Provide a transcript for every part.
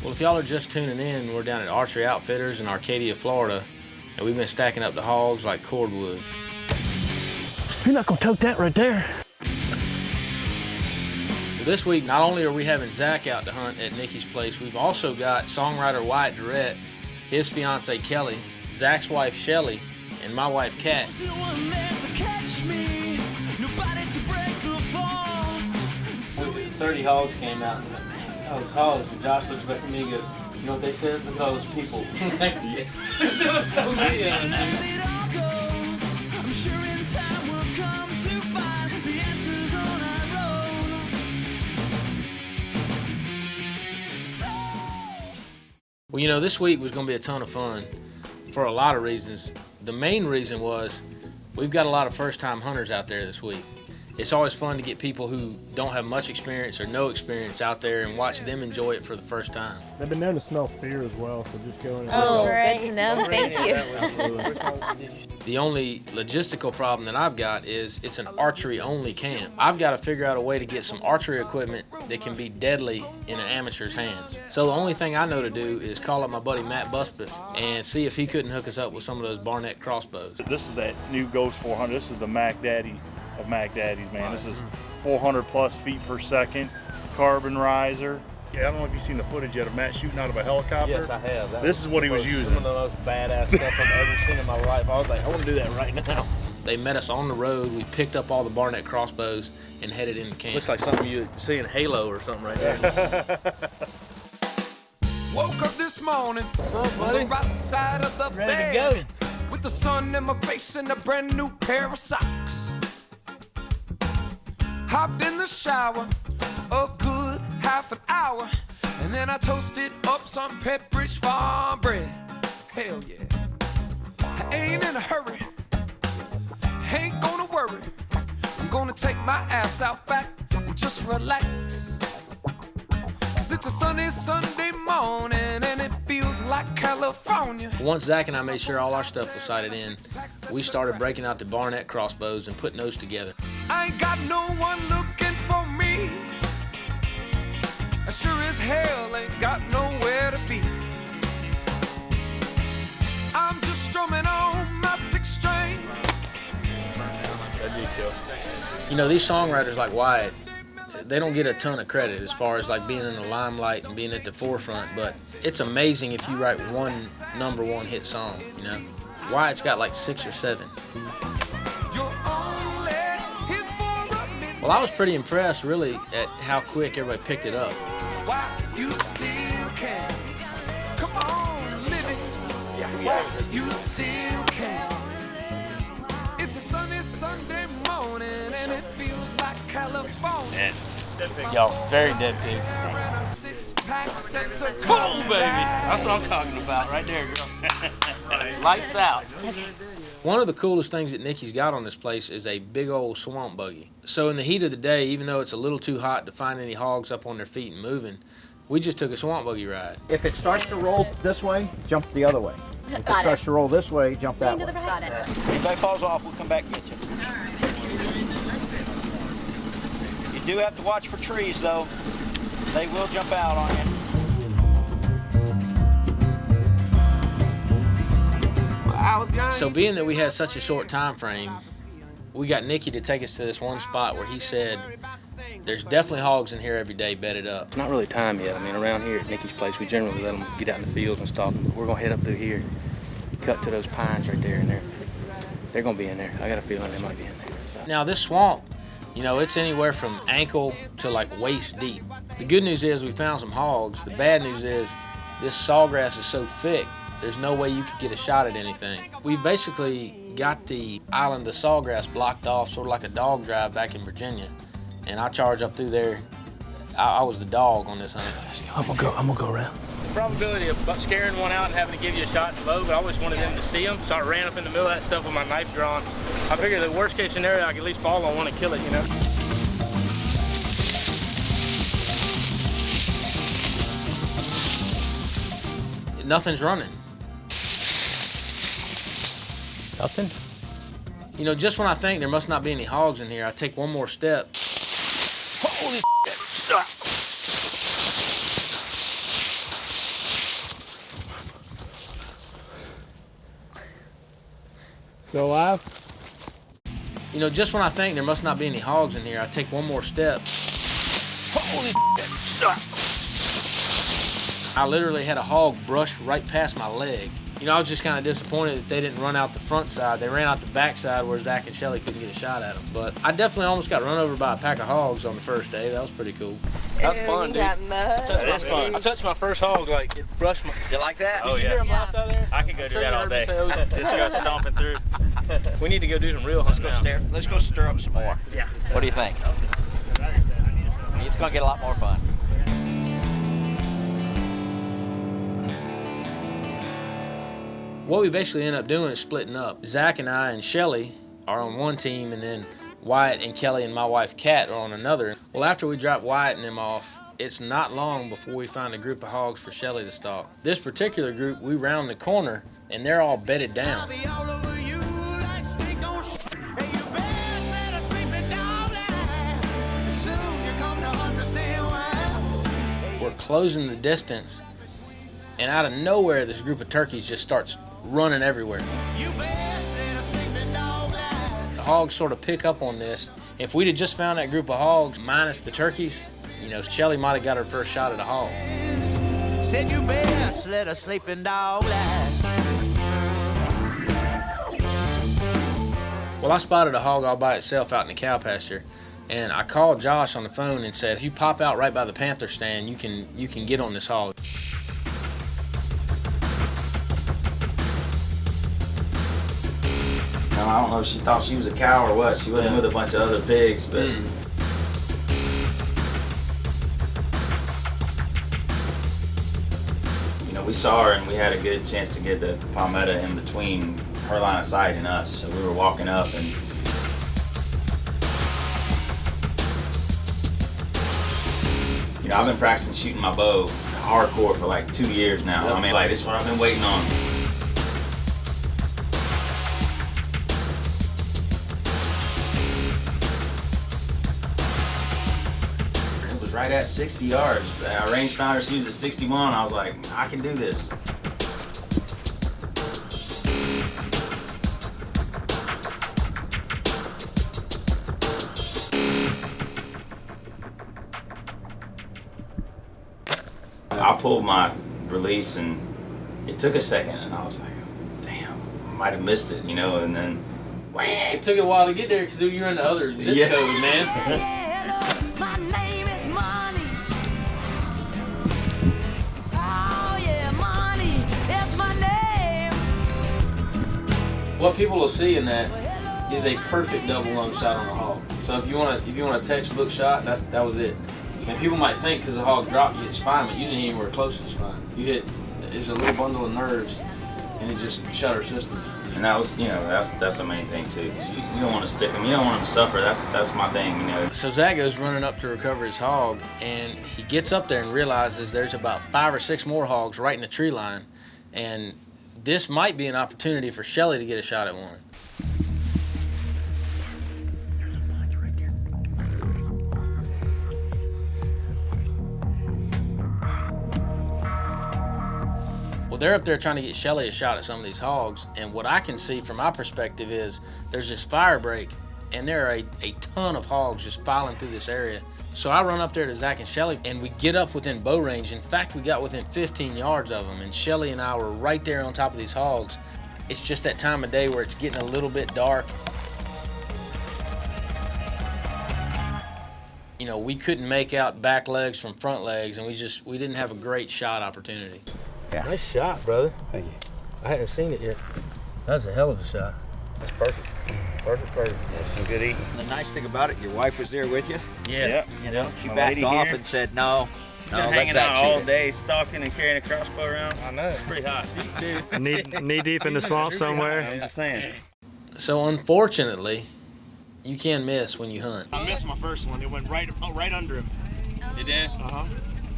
Well, if y'all are just tuning in, we're down at Archery Outfitters in Arcadia, Florida, and we've been stacking up the hogs like cordwood. You're not gonna tote that right there. Well, this week, not only are we having Zach out to hunt at Nikki's place, we've also got songwriter Wyatt Durrett, his fiance Kelly, Zach's wife Shelly, and my wife Kat. 30 hogs came out. Those hogs, and Josh looks back at me and goes, you know what they said? Look at all those people. Well, you know, this week was going to be a ton of fun for a lot of reasons. The main reason was we've got a lot of first-time hunters out there this week. It's always fun to get people who don't have much experience or no experience out there and watch them enjoy it for the first time. They've been known to smell fear as well, so just go in and good to know. Thank you. The only logistical problem that I've got is it's an archery-only camp. I've got to figure out a way to get some archery equipment that can be deadly in an amateur's hands. So the only thing I know to do is call up my buddy Matt Buspis and see if he couldn't hook us up with some of those Barnett crossbows. This is that new Ghost 400. This is the Mac Daddy of Mac Daddies, man. This is 400 plus feet per second, carbon riser. Yeah, I don't know if you've seen the footage yet of Matt shooting out of a helicopter. Yes, I have. This is what he was using. Some of the most badass stuff I've ever seen in my life. I was like, I want to do that right now. They met us on the road. We picked up all the Barnett crossbows and headed into camp. Looks like something you see in Halo or something right there. Woke up this morning on the right side of the bed with the sun in my face and a brand new pair of socks. Hopped in the shower a good half an hour, and then I toasted up some Pepperidge Farm bread. Hell yeah. I ain't in a hurry, ain't gonna worry. I'm gonna take my ass out back and just relax. 'Cause it's a sunny Sunday morning and it feels like California. Once Zach and I made sure all our stuff was sighted in, we started breaking out the Barnett crossbows and putting those together. I ain't got no one looking for me. I sure as hell ain't got nowhere to be. I'm just strumming on my 6th string. You know, these songwriters like Wyatt, they don't get a ton of credit as far as like being in the limelight and being at the forefront, but it's amazing if you write one #1 hit song, you know. Wyatt's got like 6 or 7. Well, I was pretty impressed really at how quick everybody picked it up. Why you still can? Come on, live it. Why you still can? It's a sunny Sunday morning and it feels like California. Y'all, very dead pig. Cool, baby. That's what I'm talking about right there, girl. Lights out. One of the coolest things that Nikki's got on this place is a big old swamp buggy. So in the heat of the day, even though it's a little too hot to find any hogs up on their feet and moving, we just took a swamp buggy ride. If it starts to roll this way, jump the other way. If it starts to roll this way, jump that way. Got it. If anybody falls off, we'll come back and get you. You do have to watch for trees, though. They will jump out on you. So being that we had such a short time frame, we got Nicky to take us to this one spot where he said there's definitely hogs in here every day bedded up. It's not really time yet. I mean, around here at Nikki's place, we generally let them get out in the fields and stalk them. But we're going to head up through here, cut to those pines right there, and they're going to be in there. I got a feeling they might be in there. So. Now this swamp, you know, it's anywhere from ankle to like waist deep. The good news is we found some hogs. The bad news is this sawgrass is so thick, there's no way you could get a shot at anything. We basically got the island of sawgrass blocked off, sort of like a dog drive back in Virginia. And I charged up through there. I was the dog on this hunt. I'm gonna go around. The probability of scaring one out and having to give you a shot in the bow, but I always wanted them to see them, so I ran up in the middle of that stuff with my knife drawn. I figured the worst case scenario, I could at least fall on one and kill it, you know? Nothing's running. Nothing? You know, just when I think there must not be any hogs in here, I take one more step. Holy shit. Go live. You know, just when I think there must not be any hogs in here, I take one more step. Holy shit. I literally had a hog brush right past my leg. You know, I was just kind of disappointed that they didn't run out the front side. They ran out the back side where Zac and Shelly couldn't get a shot at them. But I definitely almost got run over by a pack of hogs on the first day. That was pretty cool. That's fun, dude. That's fun. I touched my first hog, like, it brushed my... You like that? Did you hear him last out there? I could go do that all day. Just go stomping through. We need to go do some real hunting now. Let's go stir up some more. Yeah. What do you think? It's gonna get a lot more fun. What we basically end up doing is splitting up. Zac and I and Shelly are on one team, and then Wyatt and Kelly and my wife Kat are on another. Well, after we drop Wyatt and them off, it's not long before we find a group of hogs for Shelly to stalk. This particular group, we round the corner, and they're all bedded down. We're closing the distance, and out of nowhere, this group of turkeys just starts running everywhere. The hogs sort of pick up on this. If we'd have just found that group of hogs minus the turkeys, you know, Shelly might have got her first shot at a hog. Said you best let a sleeping dog lie. Well, I spotted a hog all by itself out in the cow pasture, and I called Josh on the phone and said, if you pop out right by the panther stand, you can get on this hog. I don't know if she thought she was a cow or what. She wasn't with a bunch of other pigs, but you know, we saw her and we had a good chance to get the palmetto in between her line of sight and us. So we were walking up, and you know, I've been practicing shooting my bow hardcore for like 2 years now. I mean, like, this is what I've been waiting on. Right at 60 yards. Our rangefinder sees at 61. I was like, I can do this. I pulled my release and it took a second, and I was like, damn, I might have missed it, you know, and then wham. It took a while to get there because you're in the other zip code, man. What people will see in that is a perfect double lung shot on the hog. So if you want a textbook shot, that was it. And people might think because the hog dropped you hit spine, but you didn't hit anywhere close to the spine. You hit, it's a little bundle of nerves, and it just shut her system. And that was, you know, that's the main thing too. You don't want to stick them. You don't want them to suffer. That's my thing, you know. So Zac goes running up to recover his hog, and he gets up there and realizes there's about 5 or 6 more hogs right in the tree line, and this might be an opportunity for Shelly to get a shot at one. Well, they're up there trying to get Shelly a shot at some of these hogs, and what I can see from my perspective is there's this fire break, and there are a ton of hogs just filing through this area. So I run up there to Zac and Shelly, and we get up within bow range. In fact, we got within 15 yards of them, and Shelly and I were right there on top of these hogs. It's just that time of day where it's getting a little bit dark. You know, we couldn't make out back legs from front legs, and we didn't have a great shot opportunity. Yeah. Nice shot, brother. Thank you. I hadn't seen it yet. That's a hell of a shot. That's perfect. Perfect. That's some good eating. The nice thing about it, your wife was there with you. Yeah. You know, she backed off and said, no. She's been hanging out all day, stalking and carrying a crossbow around. I know. It's pretty hot. Knee deep in the swamp somewhere. I'm just saying. So unfortunately, you can miss when you hunt. I missed my first one. It went right under him. It did? Uh-huh.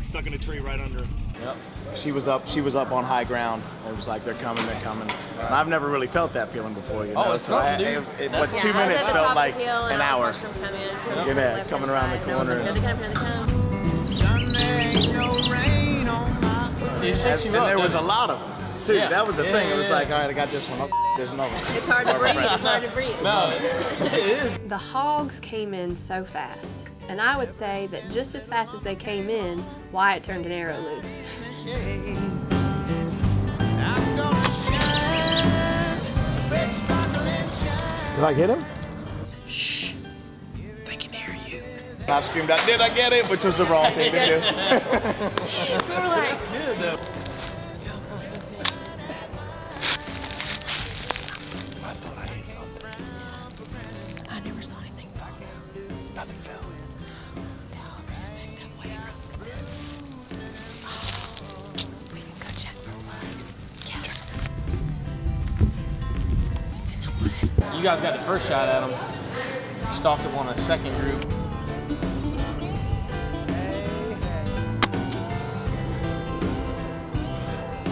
Stuck in a tree right under him. Yep. She was up on high ground. It was like, they're coming. And I've never really felt that feeling before, you know. Oh, it's so something, dude. 2 minutes felt like an hour. Coming around the corner. Sunday ain't no rain on my And there was a lot of them, too. That was the thing. It was like, all right, I got this one. Oh, there's another one. It's hard to breathe. It's hard to breathe. No, it is. The hogs came in so fast, and I would say that just as fast as they came in, Wyatt turned an arrow loose. Did I get him? Shh. They can hear you. I screamed out, did I get it? Which was the wrong thing to do. We were like, I never saw anything. Nothing fell. You guys got the first shot at him. Stalked him on a second group.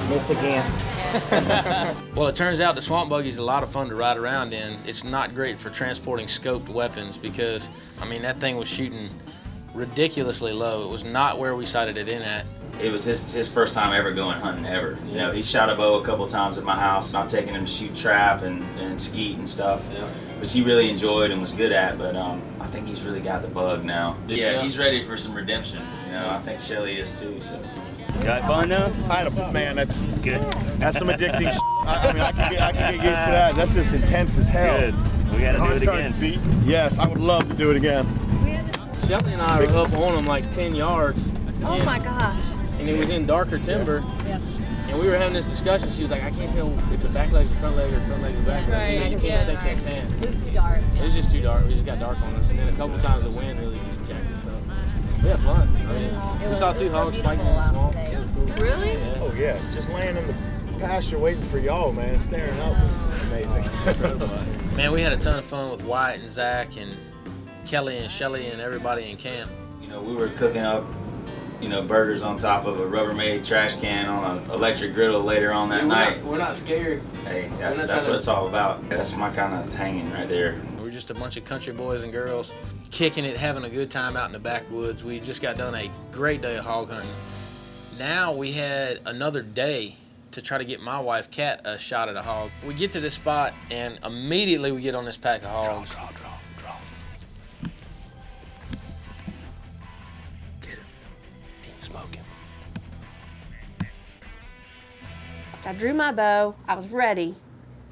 Missed again. Well, it turns out the swamp buggy is a lot of fun to ride around in. It's not great for transporting scoped weapons because, I mean, that thing was shooting ridiculously low. It was not where we sighted it in at. It was his first time ever going hunting ever. You know, he shot a bow a couple times at my house, and I'm taking him to shoot trap and skeet and stuff, which he really enjoyed and was good at. But I think he's really got the bug now. Yeah, he's ready for some redemption. You know, I think Shelly is too. So. Got fun though? Man, that's good. That's some addicting shit. I mean, I can get used to that. That's just intense as hell. Good. We gotta do it again. Yes, I would love to do it again. Shelly and I were up on him like 10 yards. oh my gosh. And it was in darker timber. Yep. And we were having this discussion. She was like, I can't tell if the back leg's the front leg or the front leg's the back leg. Right, You can't take that chance. It was too dark. It was just too dark. We just got dark on us. And then a couple times the wind really just jacked us up. We had fun. I mean, we saw two hogs fighting in the swamp. It was cool. Really? Yeah. Oh yeah, just laying in the pasture waiting for y'all, man. Staring up was amazing. Man, we had a ton of fun with Wyatt and Zach and Kelly and Shelly and everybody in camp. You know, we were cooking up, you know, burgers on top of a Rubbermaid trash can on an electric griddle later on that night. We're not scared. Hey, that's what it's all about. That's my kind of hanging right there. We're just a bunch of country boys and girls kicking it, having a good time out in the backwoods. We just got done a great day of hog hunting. Now we had another day to try to get my wife, Kat, a shot at a hog. We get to this spot and immediately we get on this pack of hogs. Draw. Get him. He's smoking. I drew my bow. I was ready.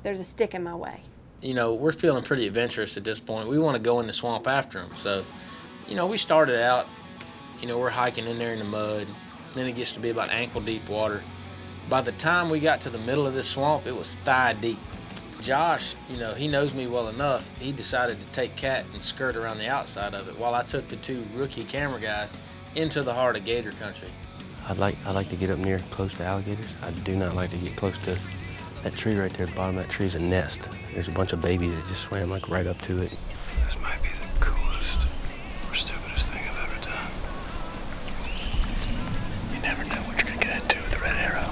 There's a stick in my way. You know, we're feeling pretty adventurous at this point. We want to go in the swamp after him. So, you know, we started out, you know, we're hiking in there in the mud. Then it gets to be about ankle deep water. By the time we got to the middle of this swamp, it was thigh deep. Josh, you know, he knows me well enough. He decided to take Kat and skirt around the outside of it while I took the two rookie camera guys into the heart of Gator country. I like to get up near close to alligators. I do not like to get close to that tree right there. At the bottom of that tree is a nest. There's a bunch of babies that just swam like right up to it. This might be the coolest or stupidest thing I've ever done. You never know what you're gonna get into with a red arrow.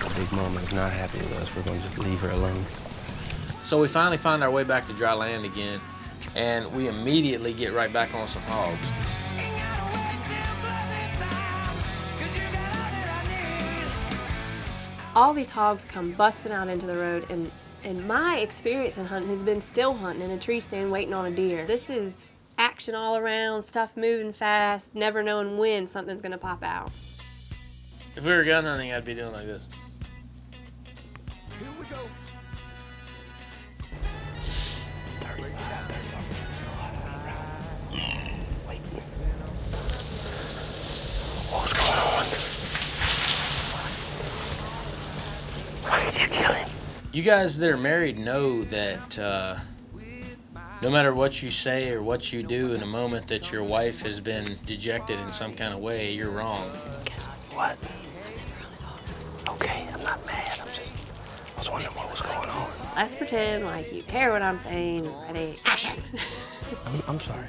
The big mama is not happy with us. We're gonna just leave her alone. So we finally find our way back to dry land again, and we immediately get right back on some hogs. All these hogs come busting out into the road, and my experience in hunting has been still hunting in a tree stand waiting on a deer. This is action all around, stuff moving fast, never knowing when something's gonna pop out. If we were gun hunting, I'd be doing like this. Here we go. What's going on? Why did you kill him? You guys that are married know that no matter what you say or what you do in a moment that your wife has been dejected in some kind of way, you're wrong. Guess what? Okay, I'm not mad. I was wondering what was going on. Let's pretend like you hear what I'm saying. Ready, action. I'm sorry.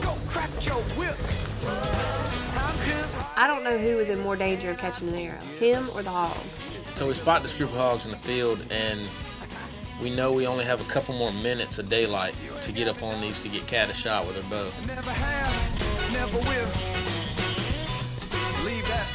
Go crack your whip. I don't know who is in more danger of catching an arrow, him or the hog. So we spot this group of hogs in the field, and we know we only have a couple more minutes of daylight to get up on these to get Kat a shot with her bow. Never have never will. Leave that.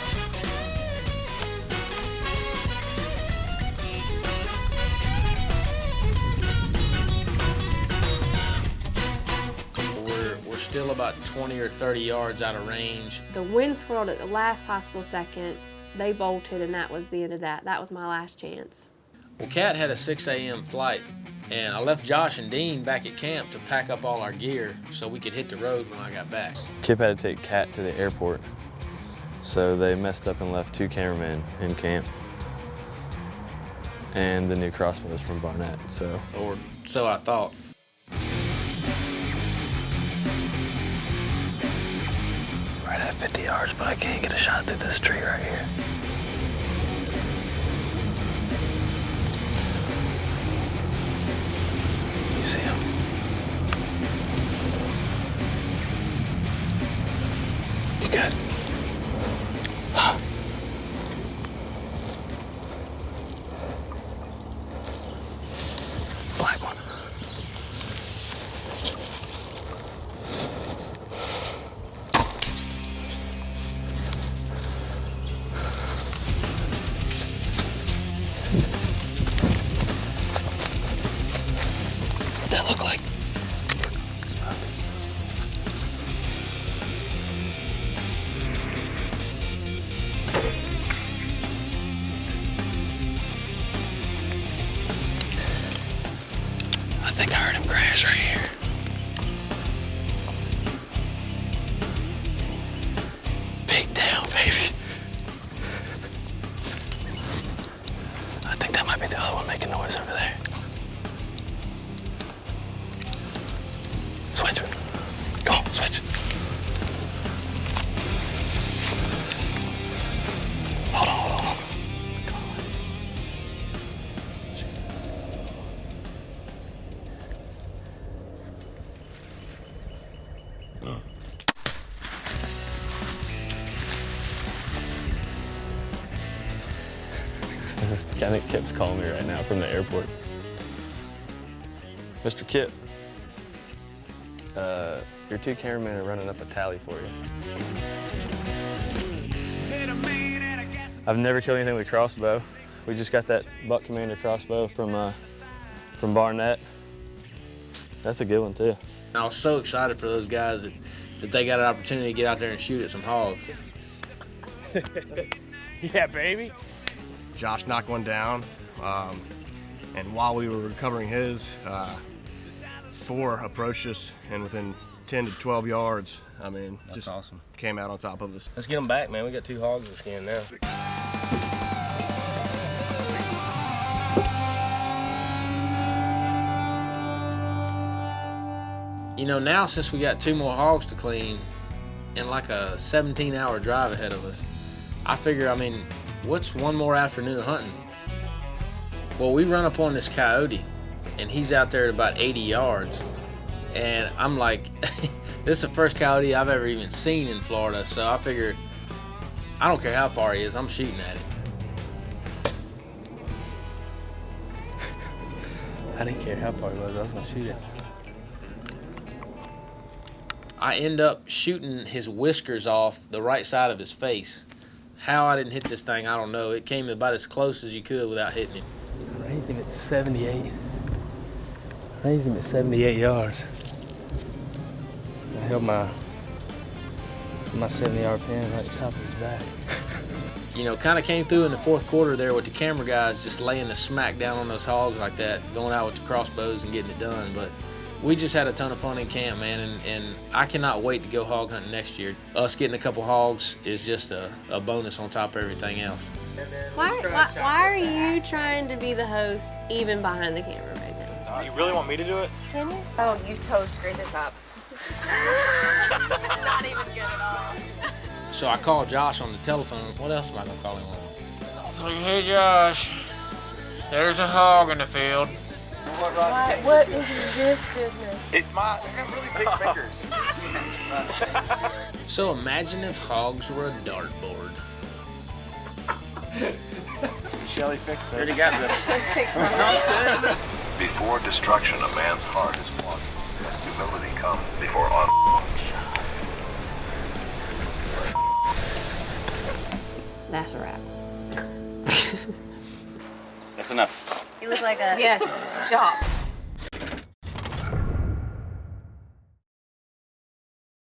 We're still about 20 or 30 yards out of range. The wind swirled at the last possible second. They bolted, and that was the end of that. That was my last chance. Well, Cat had a 6 a.m. flight, and I left Josh and Dean back at camp to pack up all our gear so we could hit the road when I got back. Kip had to take Cat to the airport, so they messed up and left 2 cameramen in camp and the new crossbows from Barnett. Or so I thought. Right at 50 yards, but I can't get a shot through this tree right here. You see him? You good? Black one. What'd that look like? I think I heard him crash right here. Big down, baby. I think that might be the other one making noise over there. Switch it. Go, switch. Hold on, hold on. I think Kip's calling me right now from the airport. Mr. Kip, your 2 cameramen are running up a tally for you. I've never killed anything with a crossbow. We just got that Buck Commander crossbow from Barnett. That's a good one too. I was so excited for those guys that they got an opportunity to get out there and shoot at some hogs. Yeah, baby. Josh knocked one down, and while we were recovering his, 4 approached us, and within 10 to 12 yards, I mean, That's just awesome. Came out on top of us. Let's get them back, man. We got 2 hogs to skin now. You know, now since we got 2 more hogs to clean and like a 17-hour drive ahead of us, I figure, I mean, what's one more afternoon of hunting? Well, we run up on this coyote, and he's out there at about 80 yards, and I'm like, this is the first coyote I've ever even seen in Florida, so I figure, I don't care how far he is, I'm shooting at it. I didn't care how far he was gonna shoot it. I end up shooting his whiskers off the right side of his face. How I didn't hit this thing, I don't know. It came about as close as you could without hitting him. I raised him at 78. Raised him at 78 yards. I held my 70-yard pin right at the top of his back. You know, kind of came through in the 4th quarter there with the camera guys just laying the smack down on those hogs like that, going out with the crossbows and getting it done. But we just had a ton of fun in camp, man, and I cannot wait to go hog hunting next year. Us getting a couple hogs is just a bonus on top of everything else. Why are you trying to be the host even behind the camera right now? You really want me to do it? Can you? Oh, you so screwed this up. Not even good at all. So I called Josh on the telephone. What else am I going to call him on? So, hey, Josh, there's a hog in the field. What is this business? They have really big fingers. So imagine if hogs were a dartboard. Shelly fixed this. Already got this. Before destruction, a man's heart is won. Humility comes before That's a wrap. That's enough. He was like a yes. Stop.